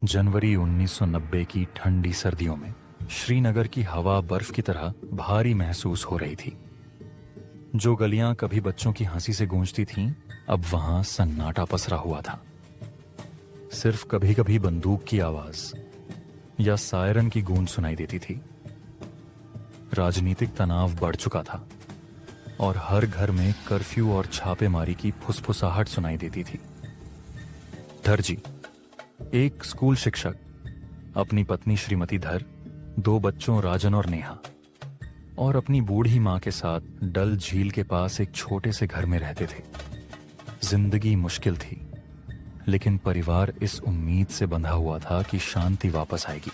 जनवरी 1990 की ठंडी सर्दियों में श्रीनगर की हवा बर्फ की तरह भारी महसूस हो रही थी। जो गलियां कभी बच्चों की हंसी से गूंजती थीं, अब वहां सन्नाटा पसरा हुआ था। सिर्फ कभी कभी बंदूक की आवाज या सायरन की गूंज सुनाई देती थी। राजनीतिक तनाव बढ़ चुका था और हर घर में कर्फ्यू और छापेमारी की फुसफुसाहट सुनाई देती थी। धरजी, एक स्कूल शिक्षक, अपनी पत्नी श्रीमती धर, दो बच्चों राजन और नेहा और अपनी बूढ़ी मां के साथ डल झील के पास एक छोटे से घर में रहते थे। जिंदगी मुश्किल थी, लेकिन परिवार इस उम्मीद से बंधा हुआ था कि शांति वापस आएगी।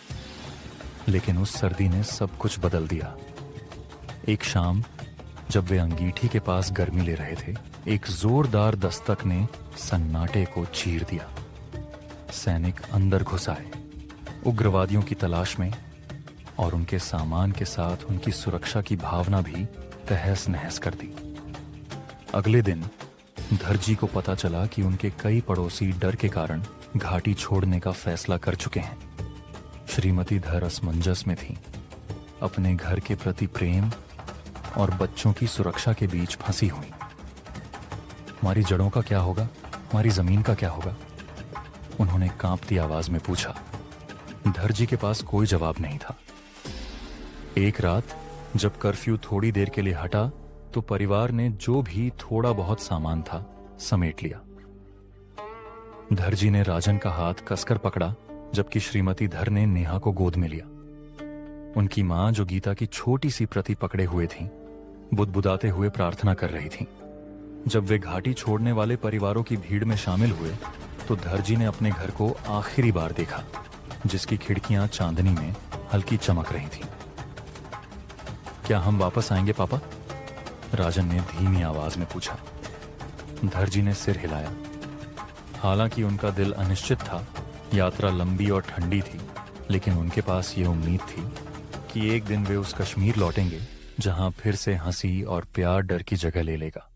लेकिन उस सर्दी ने सब कुछ बदल दिया। एक शाम जब वे अंगीठी के पास गर्मी ले रहे थे, एक जोरदार दस्तक ने सन्नाटे को चीर दिया। सैनिक अंदर घुस आए, उग्रवादियों की तलाश में, और उनके सामान के साथ उनकी सुरक्षा की भावना भी तहस नहस कर दी। अगले दिन धरजी को पता चला कि उनके कई पड़ोसी डर के कारण घाटी छोड़ने का फैसला कर चुके हैं। श्रीमती धर असमंजस में थी, अपने घर के प्रति प्रेम और बच्चों की सुरक्षा के बीच फंसी हुई। हमारी जड़ों का क्या होगा, हमारी जमीन का क्या होगा, उन्होंने कांपती आवाज में पूछा। धरजी के पास कोई जवाब नहीं था। एक रात जब कर्फ्यू थोड़ी देर के लिए हटा, तो परिवार ने जो भी थोड़ा बहुत सामान था समेट लिया। धरजी ने राजन का हाथ कसकर पकड़ा, जबकि श्रीमती धर ने नेहा को गोद में लिया। उनकी मां, जो गीता की छोटी सी प्रति पकड़े हुए थी, बुदबुदाते हुए प्रार्थना कर रही थी। जब वे घाटी छोड़ने वाले परिवारों की भीड़ में शामिल हुए, तो धरजी ने अपने घर को आखिरी बार देखा, जिसकी खिड़कियां चांदनी में हल्की चमक रही थीं। क्या हम वापस आएंगे पापा? राजन ने धीमी आवाज में पूछा। धरजी ने सिर हिलाया। हालांकि उनका दिल अनिश्चित था, यात्रा लंबी और ठंडी थी, लेकिन उनके पास ये उम्मीद थी कि एक दिन वे उस कश्मीर लौटेंगे जहां फिर से हंसी और प्यार डर की जगह ले लेगा।